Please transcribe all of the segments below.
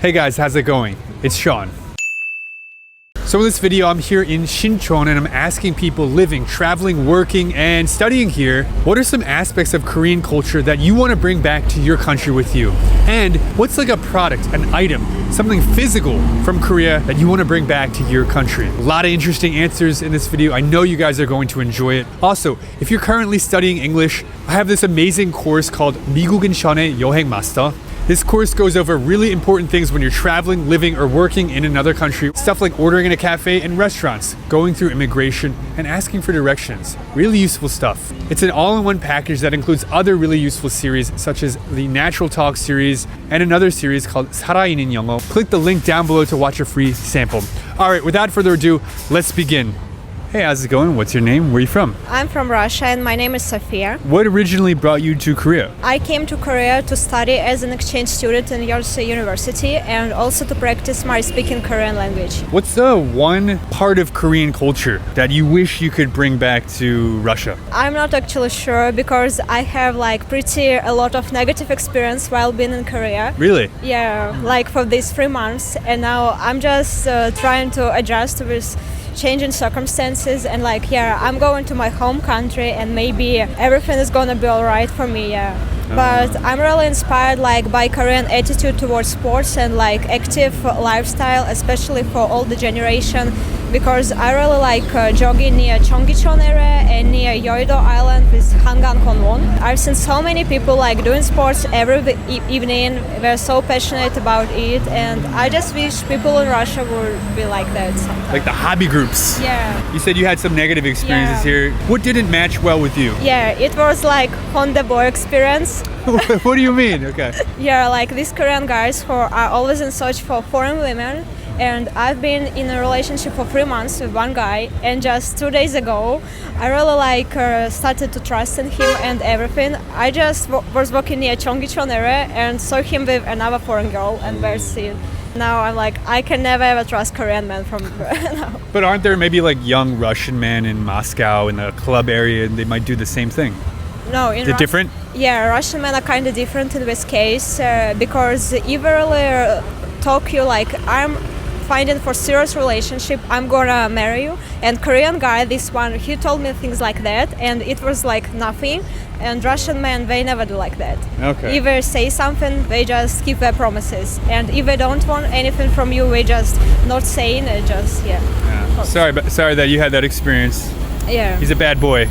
Hey guys, how's it going? It's Sean. So in this video, I'm here in Sinchon and I'm asking people living, traveling, working, and studying here, what are some aspects of Korean culture that you want to bring back to your country with you? And what's like a product, an item, something physical from Korea that you want to bring back to your country? A lot of interesting answers in this video. I know you guys are going to enjoy it. Also, if you're currently studying English, I have this amazing course called 미국인 션의 여행 마스터. This course goes over really important things when you're traveling, living, or working in another country. Stuff like ordering in a cafe and restaurants, going through immigration, and asking for directions. Really useful stuff. It's an all-in-one package that includes other really useful series, such as the Natural Talk series and another series called 살아있는 영어. Click the link down below to watch a free sample. All right, without further ado, let's begin. Hey, how's it going? What's your name? Where are you from? I'm from Russia and my name is Sofia. What originally brought you to Korea? I came to Korea to study as an exchange student in Yeosu University and also to practice my speaking Korean language. What's the one part of Korean culture that you wish you could bring back to Russia? I'm not actually sure because I have like a lot of negative experience while being in Korea. Really? Yeah, like for these 3 months, and now I'm just trying to adjust with changing circumstances, and I'm going to my home country and maybe everything is gonna be alright for me. But I'm really inspired by Korean attitude towards sports and active lifestyle, especially for older generation, because I really like jogging near Cheonggicheon area and near Yeouido Island with Hangang Konwon. I've seen so many people doing sports every evening. They're so passionate about it, and I just wish people in Russia would be like that sometimes. Like the hobby groups. Yeah. You said you had some negative experiences Yeah. here. What didn't match well with you? Yeah, it was like Honda boy experience. What do you mean? Okay. Yeah, like these Korean guys who are always in search for foreign women. And I've been in a relationship for 3 months with one guy, and just 2 days ago, I really started to trust in him and everything. I just was walking near Cheonggicheon area and saw him with another foreign girl, and that's it. Now I'm like, I can never ever trust Korean men from now. But aren't there maybe young Russian men in Moscow in the club area, and they might do the same thing? No, Is it different? Yeah, Russian men are kind of different in this case because if I really talk you I'm finding for serious relationship, I'm gonna marry you. And Korean guy, this one, he told me things like that, and it was nothing. And Russian men, they never do like that. Okay. If they say something, they just keep their promises. And if they don't want anything from you, they just not saying it. Yeah. Sorry that you had that experience. Yeah. He's a bad boy.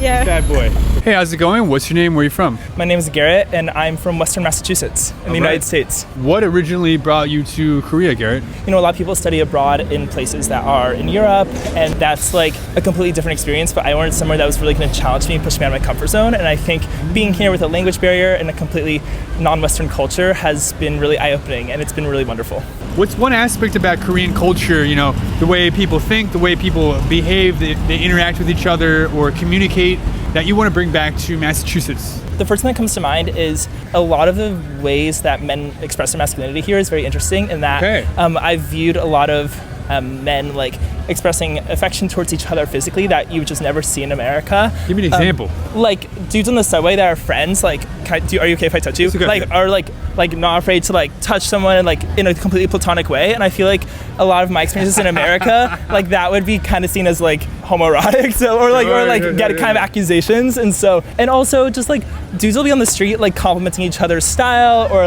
Yeah. Bad boy. Hey, how's it going? What's your name? Where are you from? My name is Garrett, and I'm from Western Massachusetts in the United States. What originally brought you to Korea, Garrett? You know, a lot of people study abroad in places that are in Europe, and that's a completely different experience, but I wanted somewhere that was really going to challenge me and push me out of my comfort zone, and I think being here with a language barrier and a completely non-Western culture has been really eye-opening, and it's been really wonderful. What's one aspect about Korean culture, the way people think, the way people behave, they interact with each other or communicate, that you want to bring back to Massachusetts? The first thing that comes to mind is a lot of the ways that men express their masculinity here is very interesting in that I've viewed a lot of men expressing affection towards each other physically that you would just never see in America. Give me an example. Dudes on the subway that are friends, are you okay if I touch you? Okay. Are not afraid to touch someone in a completely platonic way. And I feel like a lot of my experiences in America, that would be kind of seen as homoerotic, get kind of accusations, and also just dudes will be on the street complimenting each other's style or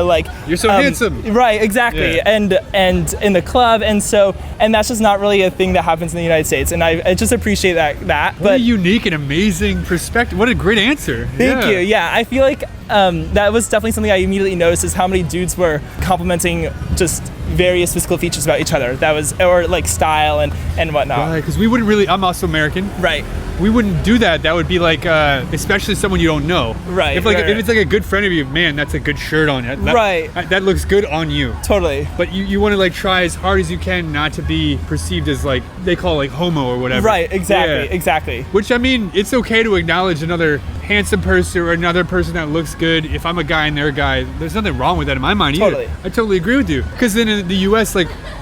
you're so handsome. Right, exactly. Yeah. And in the club, and that's just not really a thing that happens in the United States, and I just appreciate that. What a unique and amazing perspective. What a great answer. Thank you. Yeah, I feel like that was definitely something I immediately noticed is how many dudes were complimenting just various physical features about each other. That was, or style and whatnot. Right, because we wouldn't really, I'm also American. Right. We wouldn't do that. That would be especially someone you don't know. Right. If it's a good friend of you, man, that's a good shirt on you. That looks good on you. Totally. But you want to try as hard as you can not to be perceived as they call homo or whatever. Right. Exactly. Yeah. Exactly. Which it's okay to acknowledge another handsome person or another person that looks good. If I'm a guy and they're a guy, there's nothing wrong with that in my mind either. Totally. I totally agree with you. Because then in the U.S.,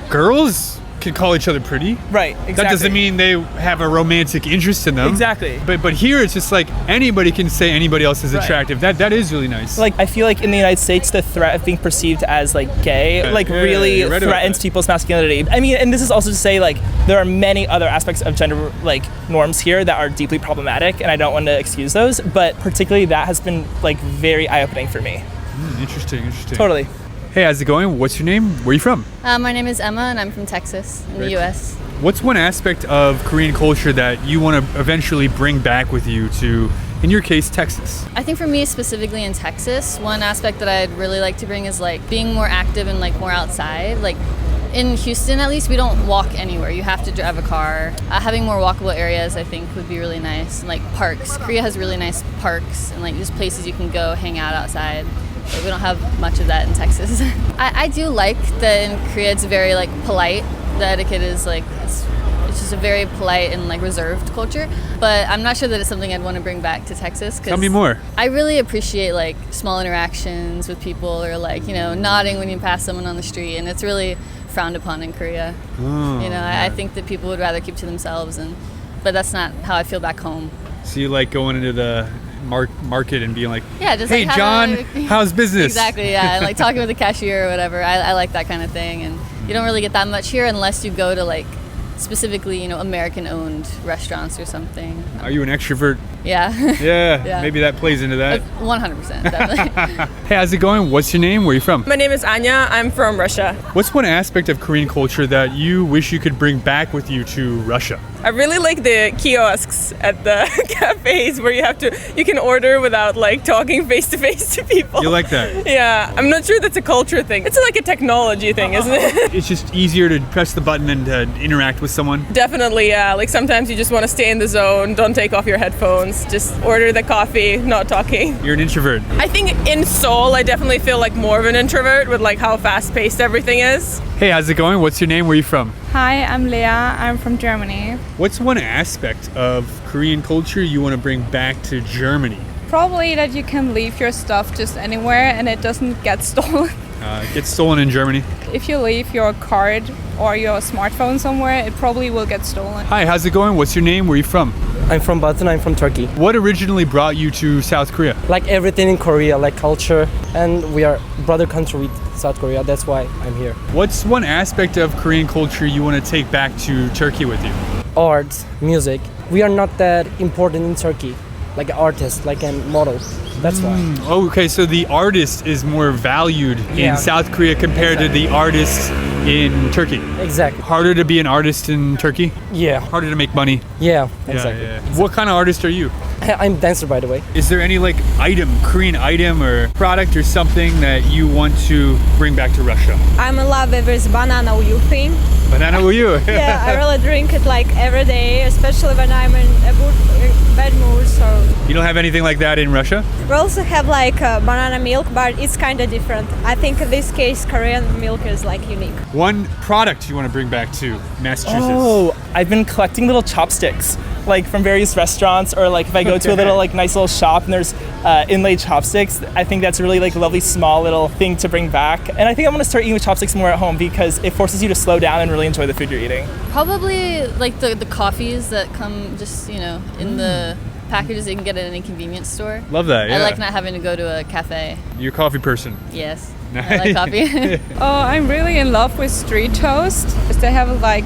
girls can call each other pretty. Right, exactly. That doesn't mean they have a romantic interest in them. Exactly. But here it's just like anybody can say anybody else is Right. attractive. That is really nice. Like, I feel like in the United States, the threat of being perceived as like gay, like really you're right about threatens that. people's masculinity. I mean, and this is also to say like there are many other aspects of gender like norms here that are deeply problematic, and I don't want to excuse those. But particularly that has been like very eye-opening for me. Interesting. Totally. Hey, how's it going? What's your name? Where are you from? My name is Emma, and I'm from Texas, in the U.S. What's one aspect of Korean culture that you want to eventually bring back with you to, in your case, Texas? I think for me, specifically in Texas, one aspect that I'd really like to bring is like being more active and like more outside. Like in Houston, at least, we don't walk anywhere. You have to drive a car. Having more walkable areas, I think, would be really nice. And, like parks. Korea has really nice parks and like just places you can go hang out outside. Like, we don't have much of that in Texas. I do like that in Korea it's very like polite. The etiquette is like it's just a very polite and like reserved culture. But I'm not sure that it's something I'd want to bring back to Texas. Tell me more. I really appreciate like small interactions with people, or like, you know, nodding when you pass someone on the street, and it's really frowned upon in Korea. You know, I think that people would rather keep to themselves, but that's not how I feel back home. So you like going into the market and being like, Yeah, just hey like John, how's business? Exactly, yeah, and like talking with the cashier or whatever. I like that kind of thing, and you don't really get that much here unless you go to like specifically, you know, American-owned restaurants or something. Are you an extrovert? Yeah. Yeah, maybe that plays into that. 100%, definitely. Hey, how's it going? What's your name? Where are you from? My name is Anya. I'm from Russia. What's one aspect of Korean culture that you wish you could bring back with you to Russia? I really like the kiosks at the cafes where you can order without like talking face to face to people. You like that? Yeah, I'm not sure that's a culture thing. It's like a technology thing, isn't it? It's just easier to press the button and to interact with someone. Definitely, yeah. Like sometimes you just want to stay in the zone, don't take off your headphones, just order the coffee, not talking. You're an introvert. I think in Seoul, I definitely feel like more of an introvert with like how fast-paced everything is. Hey, how's it going? What's your name? Where are you from? Hi, I'm Leah. I'm from Germany. What's one aspect of Korean culture you want to bring back to Germany? Probably that you can leave your stuff just anywhere and it doesn't get stolen. Gets stolen in Germany. If you leave your card or your smartphone somewhere, it probably will get stolen. Hi, how's it going? What's your name? Where are you from? I'm from Boston. I'm from Turkey. What originally brought you to South Korea? Like everything in Korea, like culture, and we are brother country with South Korea. That's why I'm here. What's one aspect of Korean culture you want to take back to Turkey with you? Arts, music. We are not that important in Turkey, like artists, like a model. That's why. Oh, okay, so the artist is more valued Yeah. in South Korea compared to the artist in Turkey. Exactly. Harder to be an artist in Turkey? Yeah. Harder to make money? Yeah. Exactly. What kind of artist are you? I'm dancer, by the way. Is there any like Korean item or product or something that you want to bring back to Russia? I'm in love with this banana uyu thing. Banana uyu. Yeah, I really drink it like every day, especially when I'm in a bad mood. So You don't have anything like that in Russia? we also have like banana milk, but it's kind of different. I think in this case, Korean milk is like unique. One product you want to bring back to Massachusetts? Oh, I've been collecting little chopsticks, like from various restaurants, or like if I go to a little like nice little shop and there's inlaid chopsticks. I think that's a really like lovely small little thing to bring back. And I think I'm gonna start eating with chopsticks more at home because it forces you to slow down and really enjoy the food you're eating. Probably like the coffees that come just, you know, in the packages that you can get at any convenience store. Love that, yeah. I like not having to go to a cafe. You're a coffee person. Yes. Nice. I like coffee. Oh, I'm really in love with street toast. Because they have it like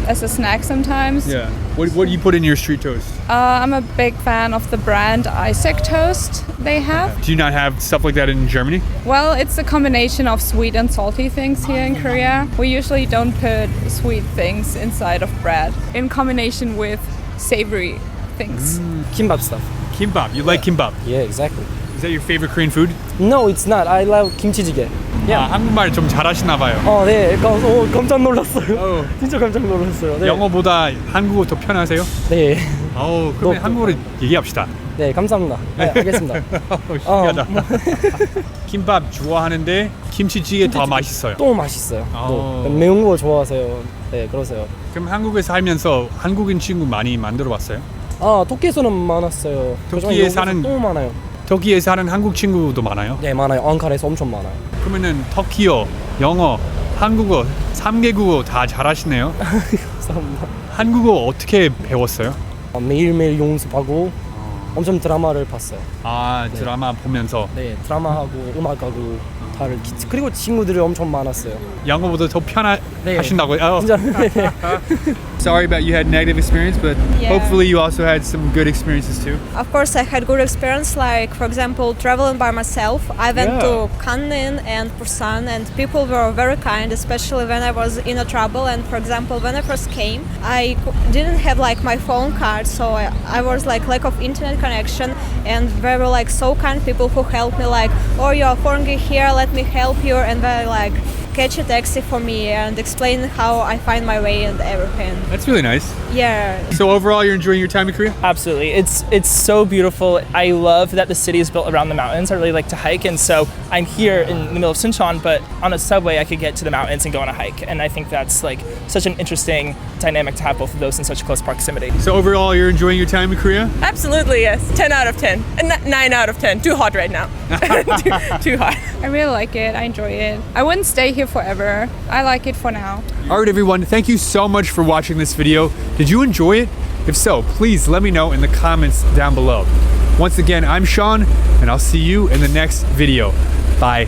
as a snack sometimes. Yeah. What do you put in your street toast? I'm a big fan of the brand Isaac Toast they have. Do you not have stuff like that in Germany? Well, it's a combination of sweet and salty things here in Korea. We usually don't put sweet things inside of bread in combination with savory things. Kimbap stuff. Kimbap. You like kimbap? Yeah, exactly. Is that your favorite Korean food? No, it's not. I love kimchi-jjigae. Yeah. 한국말 좀 잘하시나 봐요. 네. 깜짝 놀랐어요. 진짜 깜짝 놀랐어요. 네. 영어보다 한국어 더 편하세요? 네. 그러면 한국어로 얘기합시다. 네, 감사합니다. 네, 알겠습니다. 신기하다. 김밥 좋아하는데 김치찌개 더 맛있어요. 또 맛있어요. 또 매운 거 좋아하세요. 네, 그러세요. 그럼 한국에 살면서 한국인 친구 많이 만들어 봤어요? 터키에서는 많았어요. 터키에 사는 또 많아요. 터키에 사는 한국 친구도 많아요? 네, 많아요. 앙카라에서 엄청 많아요. 그러면은 터키어, 영어, 한국어 3개국어 다 잘하시네요. 감사합니다. 한국어 어떻게 배웠어요? 매일매일 연습하고 엄청 드라마를 봤어요. 아, 드라마 보면서 네, 드라마하고 음악하고 다를 그리고 친구들이 엄청 많았어요. 영어보다 더 네. 편하신다고요? 진짜 Sorry about you had negative experience, but Yeah. hopefully you also had some good experiences too. Of course, I had good experience, like for example, traveling by myself. I went to Kannin and Busan, and people were very kind, especially when I was in a trouble. And for example, when I first came, I didn't have like my phone card, so I was like lack of internet connection, and they were like so kind people who helped me, like, oh, you're foreign here, let me help you, and they like catch a taxi for me and explain how I find my way and everything. That's really nice. Yeah. So overall, you're enjoying your time in Korea? Absolutely. It's so beautiful. I love that the city is built around the mountains. I really like to hike, and so I'm here in the middle of Sinchon, but on a subway I could get to the mountains and go on a hike, and I think that's like such an interesting dynamic to have both of those in such close proximity. So overall, you're enjoying your time in Korea? Absolutely, yes. 10 out of 10. 9 out of 10. Too hot right now. too hot. I really like it. I enjoy it. I wouldn't stay here forever. I like it for now. All right, everyone, thank you so much for watching this video. Did you enjoy it? If so, please let me know in the comments down below. Once again, I'm Sean, and I'll see you in the next video. Bye.